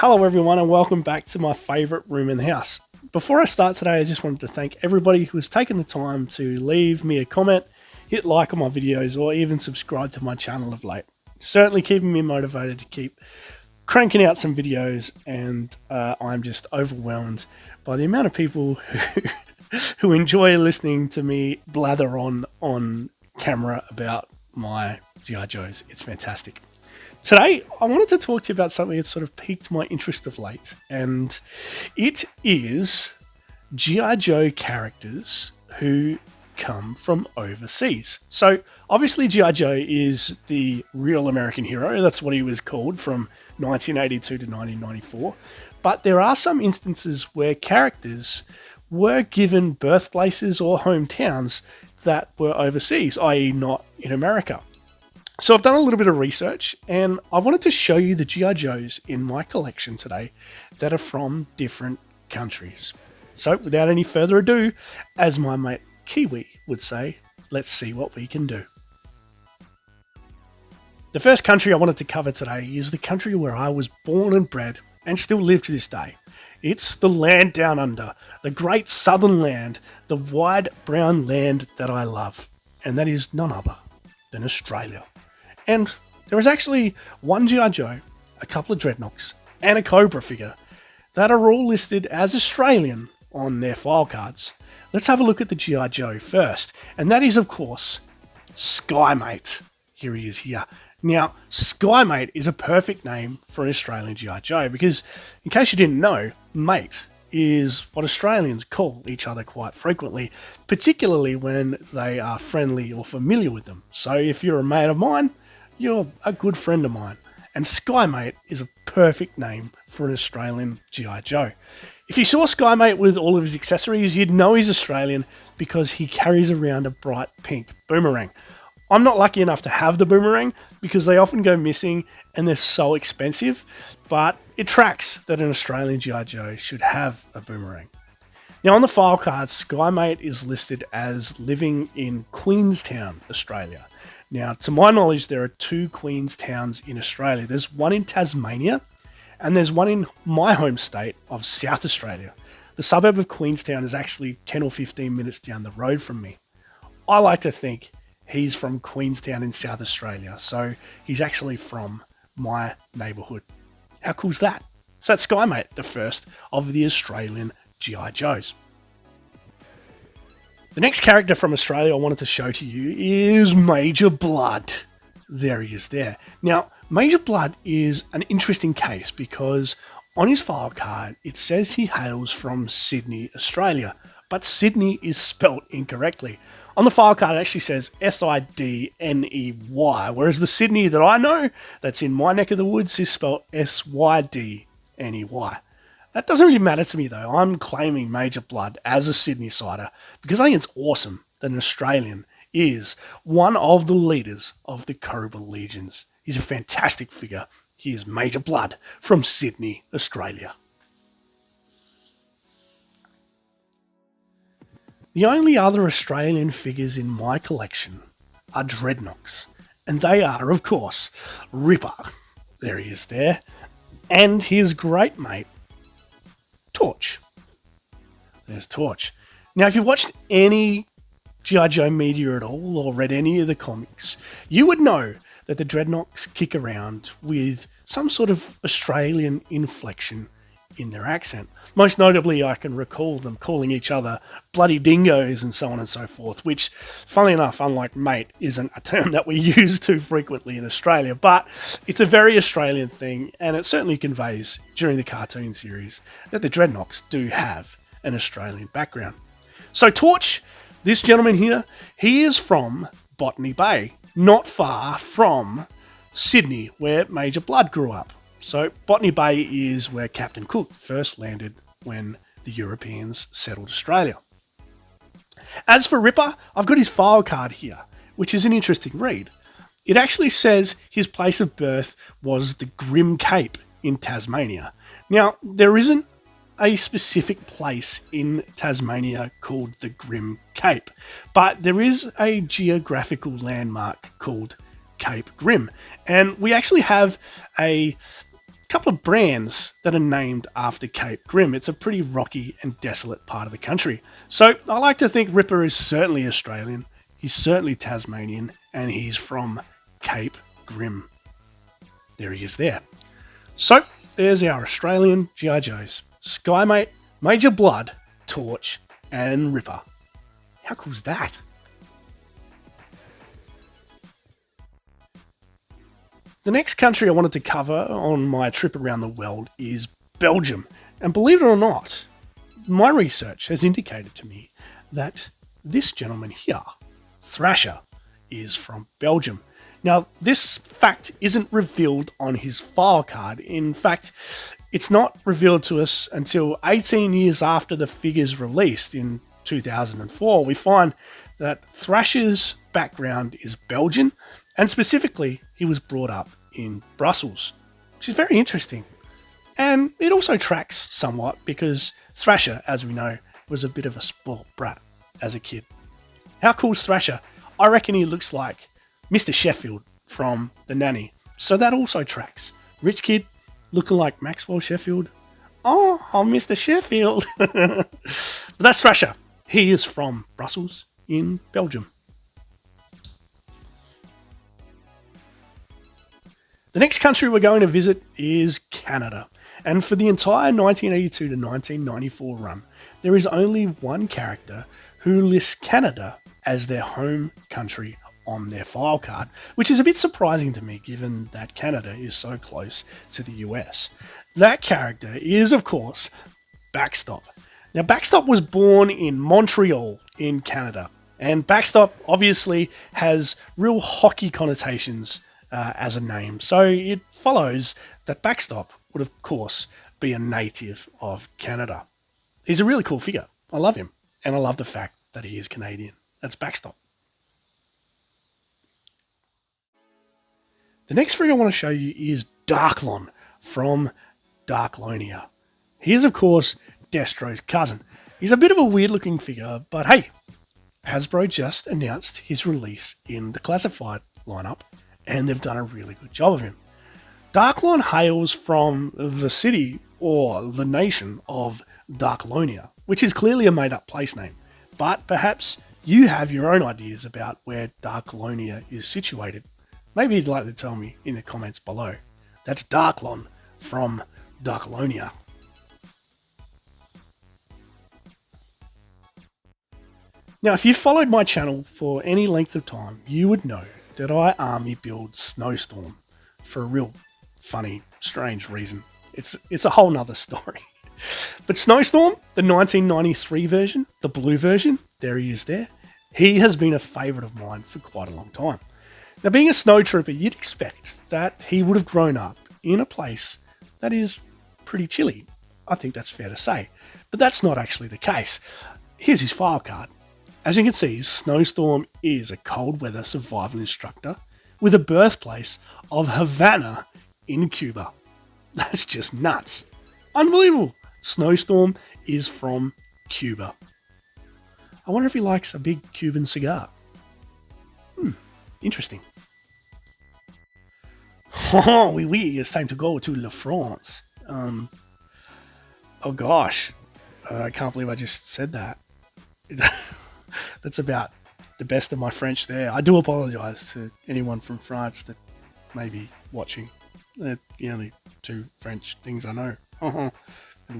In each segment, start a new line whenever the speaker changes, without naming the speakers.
Hello everyone and welcome back to my favourite room in the house. Before I start today, I just wanted to thank everybody who has taken the time to leave me a comment, hit like on my videos, or even subscribe to my channel of late. Certainly keeping me motivated to keep cranking out some videos, and I'm just overwhelmed by the amount of people who enjoy listening to me blather on camera about my gijoes. It's fantastic. Today, I wanted to talk to you about something that sort of piqued my interest of late, and it is G.I. Joe characters who come from overseas. So, obviously, G.I. Joe is the real American hero. That's what he was called from 1982 to 1994. But there are some instances where characters were given birthplaces or hometowns that were overseas, i.e. not in America. So I've done a little bit of research, and I wanted to show you the G.I. Joes in my collection today that are from different countries. So without any further ado, as my mate Kiwi would say, let's see what we can do. The first country I wanted to cover today is the country where I was born and bred and still live to this day. It's the land down under, the great southern land, the wide brown land that I love, and that is none other than Australia. And there is actually one G.I. Joe, a couple of Dreadnoks, and a Cobra figure that are all listed as Australian on their file cards. Let's have a look at the G.I. Joe first, and that is, of course, Skymate. Here he is here. Now, Skymate is a perfect name for an Australian G.I. Joe because, in case you didn't know, mate is what Australians call each other quite frequently, particularly when they are friendly or familiar with them. So if you're a mate of mine, you're a good friend of mine. And Skymate is a perfect name for an Australian G.I. Joe. If you saw Skymate with all of his accessories, you'd know he's Australian because he carries around a bright pink boomerang. I'm not lucky enough to have the boomerang because they often go missing and they're so expensive, but it tracks that an Australian G.I. Joe should have a boomerang. Now on the file cards, Skymate is listed as living in Queenstown, Australia. Now, to my knowledge, there are two Queenstowns in Australia. There's one in Tasmania, and there's one in my home state of South Australia. The suburb of Queenstown is actually 10 or 15 minutes down the road from me. I like to think he's from Queenstown in South Australia, so he's actually from my neighbourhood. How cool is that? So that's Skymate, the first of the Australian G.I. Joes. The next character from Australia I wanted to show to you is Major Blood. There he is there. Now, Major Blood is an interesting case because on his file card it says he hails from Sydney, Australia, but Sydney is spelt incorrectly. On the file card it actually says S-I-D-N-E-Y, whereas the Sydney that I know, that's in my neck of the woods, is spelt S-Y-D-N-E-Y. That doesn't really matter to me though. I'm claiming Major Blood as a Sydney-sider because I think it's awesome that an Australian is one of the leaders of the Cobra Legions. He's a fantastic figure. He is Major Blood from Sydney, Australia. The only other Australian figures in my collection are Dreadnoks, and they are, of course, Ripper. There he is there. And his great mate, Torch. There's Torch. Now, if you've watched any G.I. Joe media at all or read any of the comics, you would know that the Dreadnoks kick around with some sort of Australian inflection in their accent. Most notably, I can recall them calling each other bloody dingoes and so on and so forth, which, funnily enough, unlike mate, isn't a term that we use too frequently in Australia, but it's a very Australian thing, and it certainly conveys, during the cartoon series, that the Dreadnoks do have an Australian background. So Torch, this gentleman here, he is from Botany Bay, not far from Sydney, where Major Blood grew up. So Botany Bay is where Captain Cook first landed when the Europeans settled Australia. As for Ripper, I've got his file card here, which is an interesting read. It actually says his place of birth was the Grim Cape in Tasmania. Now, there isn't a specific place in Tasmania called the Grim Cape, but there is a geographical landmark called Cape Grim, and we actually have a couple of brands that are named after Cape Grim. It's a pretty rocky and desolate part of the country. So I like to think Ripper is certainly Australian, he's certainly Tasmanian, and he's from Cape Grim. There he is there. So there's our Australian G.I. Joes. Skymate, Major Blood, Torch, and Ripper. How cool is that? The next country I wanted to cover on my trip around the world is Belgium. And believe it or not, my research has indicated to me that this gentleman here, Thrasher, is from Belgium. Now, this fact isn't revealed on his file card. In fact, it's not revealed to us until 18 years after the figure's released in 2004. We find that Thrasher's background is Belgian, and specifically, he was brought up in Brussels, which is very interesting. And it also tracks somewhat because Thrasher, as we know, was a bit of a spoilt brat as a kid. How cool is Thrasher? I reckon he looks like Mr. Sheffield from The Nanny. So that also tracks. Rich kid looking like Maxwell Sheffield. Oh, Mr. Sheffield. But that's Thrasher. He is from Brussels in Belgium. The next country we're going to visit is Canada. And for the entire 1982 to 1994 run, there is only one character who lists Canada as their home country on their file card, which is a bit surprising to me given that Canada is so close to the US. That character is, of course, Backstop. Now, Backstop was born in Montreal in Canada, and Backstop obviously has real hockey connotations as a name, so it follows that Backstop would, of course, be a native of Canada. He's a really cool figure. I love him, and I love the fact that he is Canadian. That's Backstop. The next figure I want to show you is Darklon from Darkonia. He is, of course, Destro's cousin. He's a bit of a weird-looking figure, but hey, Hasbro just announced his release in the classified lineup, and they've done a really good job of him. Darklon hails from the city or the nation of Darkonia, which is clearly a made-up place name, but perhaps you have your own ideas about where Darkonia is situated. Maybe you'd like to tell me in the comments below. That's Darklon from Darkonia. Now, if you followed my channel for any length of time, you would know that I army build Snowstorm for a real funny, strange reason. It's a whole nother story. But Snowstorm, the 1993 version, the blue version, there he is there. He has been a favourite of mine for quite a long time. Now, being a snowtrooper, you'd expect that he would have grown up in a place that is pretty chilly. I think that's fair to say. But that's not actually the case. Here's his file card. As you can see, Snowstorm is a cold weather survival instructor with a birthplace of Havana in Cuba. That's just nuts. Unbelievable. Snowstorm is from Cuba. I wonder if he likes a big Cuban cigar. Interesting. Oh, oui, it's time to go to La France. Oh gosh, I can't believe I just said that. That's about the best of my French there. I do apologise to anyone from France that may be watching. They're the only two French things I know. And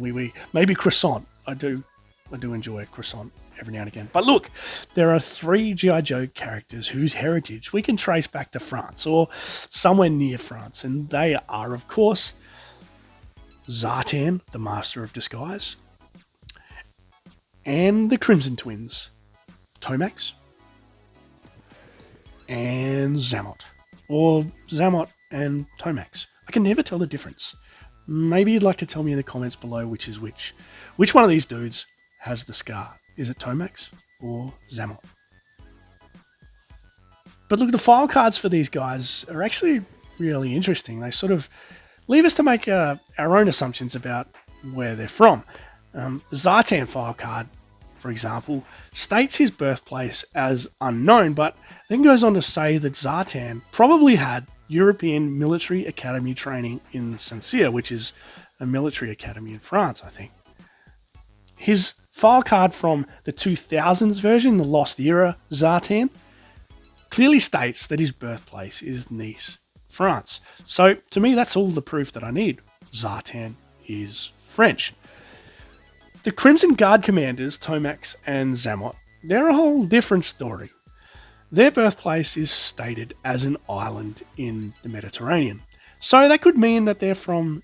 oui. Maybe croissant. I do enjoy a croissant every now and again. But look, there are 3 G.I. Joe characters whose heritage we can trace back to France or somewhere near France. And they are, of course, Zartan, the Master of Disguise, and the Crimson Twins, Tomax, and Xamot. Or Xamot and Tomax. I can never tell the difference. Maybe you'd like to tell me in the comments below which is which. Which one of these dudes has the scar? Is it Tomax or Xamot? But look, the file cards for these guys are actually really interesting. They sort of leave us to make our own assumptions about where they're from. The Zartan file card, for example, states his birthplace as unknown, but then goes on to say that Zartan probably had European Military Academy training in Saint-Cyr, which is a military academy in France, I think. His file card from the 2000s version, the Lost Era Zartan, clearly states that his birthplace is Nice, France. So to me, that's all the proof that I need. Zartan is French. The Crimson Guard commanders, Tomax and Zamot, they're a whole different story. Their birthplace is stated as an island in the Mediterranean. So that could mean that they're from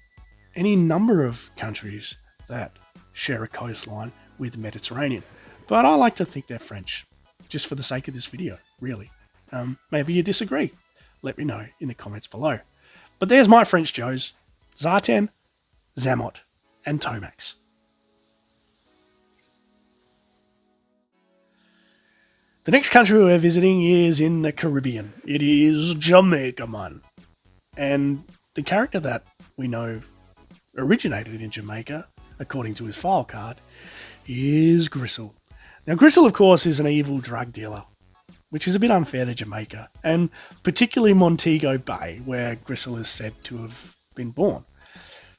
any number of countries that share a coastline with the Mediterranean. But I like to think they're French, just for the sake of this video, really. Maybe you disagree. Let me know in the comments below. But there's my French Joes: Zartan, Zamot, and Tomax. The next country we're visiting is in the Caribbean. It is Jamaica, man. And the character that we know originated in Jamaica, according to his file card, is Gristle. Now, Gristle, of course, is an evil drug dealer, which is a bit unfair to Jamaica, and particularly Montego Bay, where Gristle is said to have been born.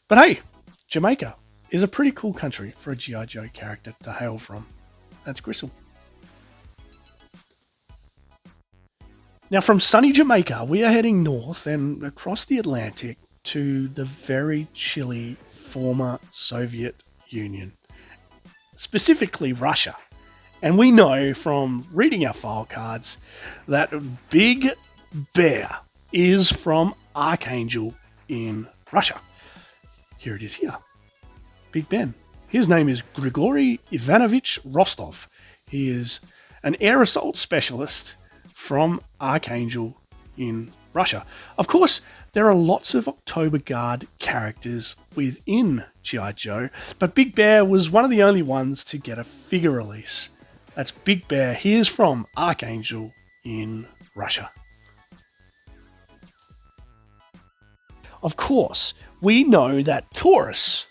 But hey, Jamaica is a pretty cool country for a G.I. Joe character to hail from. That's Gristle. Now, from sunny Jamaica, we are heading north and across the Atlantic to the very chilly former Soviet Union, specifically Russia. And we know from reading our file cards that Big Bear is from Archangel in Russia. Here it is here. Big Ben. His name is Grigory Ivanovich Rostov. He is an air assault specialist from Archangel in Russia. Of course, there are lots of October Guard characters within G.I. Joe, but Big Bear was one of the only ones to get a figure release. That's Big Bear. He is from Archangel in Russia. Of course, we know that Taurus,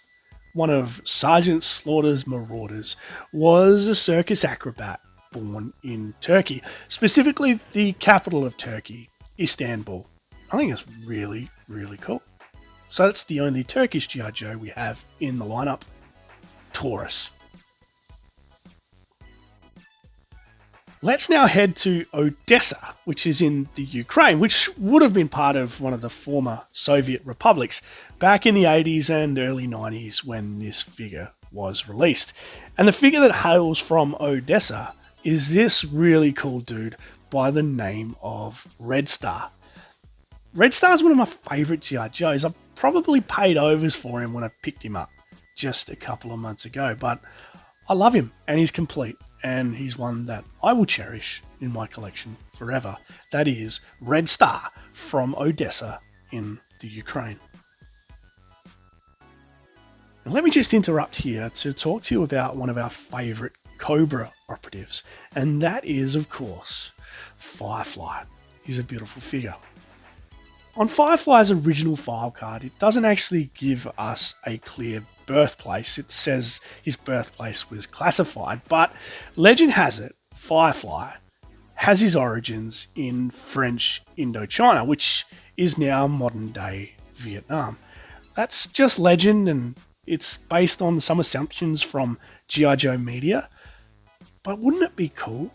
one of Sergeant Slaughter's marauders, was a circus acrobat born in Turkey, specifically the capital of Turkey, Istanbul. I think it's really, really cool. So that's the only Turkish G.I. Joe we have in the lineup, Taurus. Let's now head to Odessa, which is in the Ukraine, which would have been part of one of the former Soviet republics back in the 80s and early 90s when this figure was released. And the figure that hails from Odessa is this really cool dude by the name of Red Star. Red Star is one of my favourite G.I. Joes. I probably paid overs for him when I picked him up just a couple of months ago, but I love him and he's complete. And he's one that I will cherish in my collection forever. That is Red Star from Odessa in the Ukraine. Now let me just interrupt here to talk to you about one of our favourite Cobra operatives. And that is, of course, Firefly. He's a beautiful figure. On Firefly's original file card, it doesn't actually give us a clear birthplace. It says his birthplace was classified, but legend has it Firefly has his origins in French Indochina, which is now modern day Vietnam. That's just legend, and it's based on some assumptions from G.I. Joe media. But wouldn't it be cool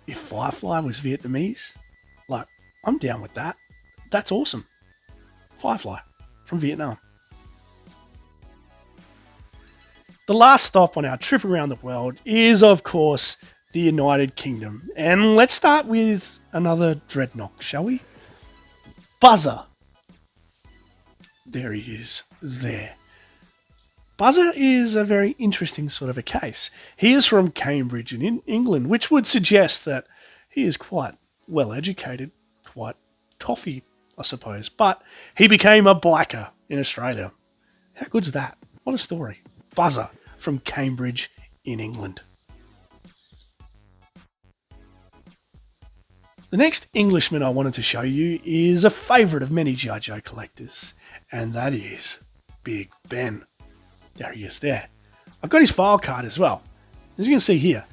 if Firefly was Vietnamese? Like, I'm down with that. That's awesome. Firefly from Vietnam. The last stop on our trip around the world is, of course, the United Kingdom. And let's start with another dreadnought, shall we? Buzzer. There he is, there. Buzzer is a very interesting sort of a case. He is from Cambridge in England, which would suggest that he is quite well educated, quite toffee, I suppose. But he became a biker in Australia. How good's that? What a story. Buzzer from Cambridge in England. The next Englishman I wanted to show you is a favourite of many G.I. Joe collectors, and that is Big Ben. There he is there. I've got his file card as well. As you can see here,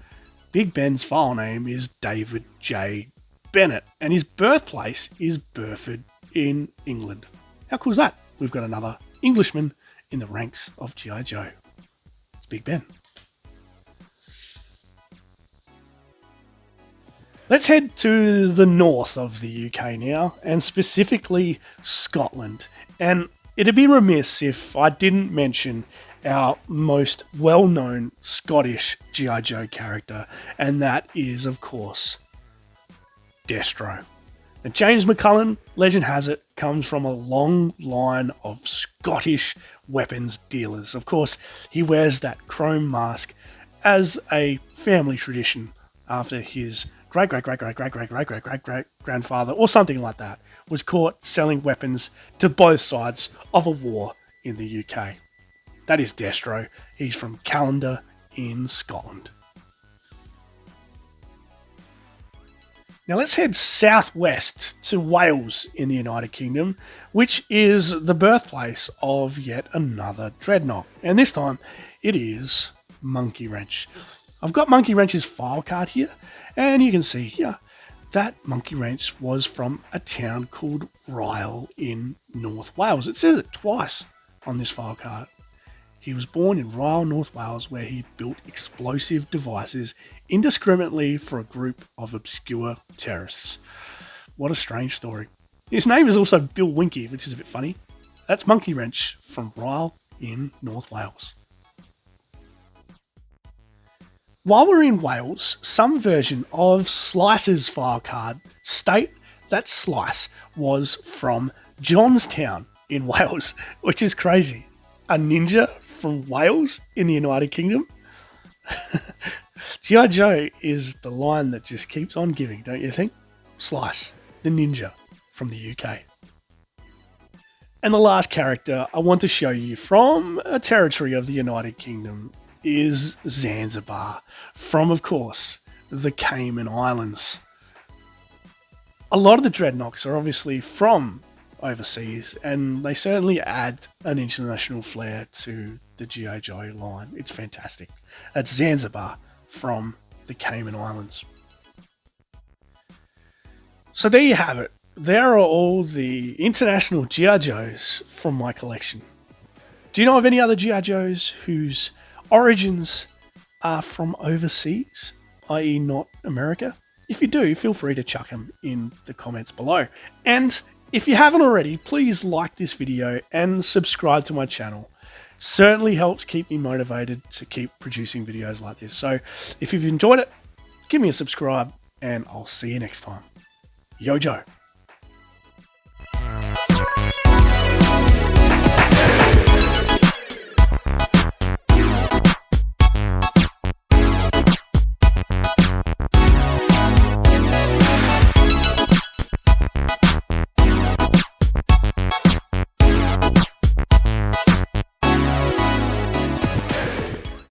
Big Ben's file name is David J. Bennett, and his birthplace is Burford, in England. How cool is that? We've got another Englishman in the ranks of G.I. Joe. It's Big Ben. Let's head to the north of the UK now, and specifically Scotland. And it'd be remiss if I didn't mention our most well-known Scottish G.I. Joe character, and that is, of course, Destro. And James McCullen, legend has it, comes from a long line of Scottish weapons dealers. Of course, he wears that chrome mask as a family tradition after his great-great-great-great-great-great-great-great-grandfather, or something like that, was caught selling weapons to both sides of a war in the UK. That is Destro. He's from Callander in Scotland. Now let's head southwest to Wales in the United Kingdom, which is the birthplace of yet another dreadnought. And this time it is Monkey Wrench. I've got Monkey Wrench's file card here, and you can see here that Monkey Wrench was from a town called Rhyl in North Wales. It says it twice on this file card. He was born in Rhyl, North Wales, where he built explosive devices indiscriminately for a group of obscure terrorists. What a strange story. His name is also Bill Winky, which is a bit funny. That's Monkey Wrench from Rhyl in North Wales. While we're in Wales, some version of Slice's file card state that Slice was from Johnstown in Wales, which is crazy. A ninja from Wales in the United Kingdom? G.I. Joe is the line that just keeps on giving, don't you think? Slice, the ninja from the UK. And the last character I want to show you from a territory of the United Kingdom is Zanzibar, from, of course, the Cayman Islands. A lot of the dreadnoughts are obviously from overseas, and they certainly add an international flair to the G.I. Joe line. It's fantastic. That's Zanzibar from the Cayman Islands. So there you have it. There are all the international G.I. Joes from my collection. Do you know of any other G.I. Joes whose origins are from overseas, i.e. not America? If you do, feel free to chuck them in the comments below. And if you haven't already, please like this video and subscribe to my channel. Certainly helps keep me motivated to keep producing videos like this. So if you've enjoyed it, give me a subscribe and I'll see you next time. Yo Joe.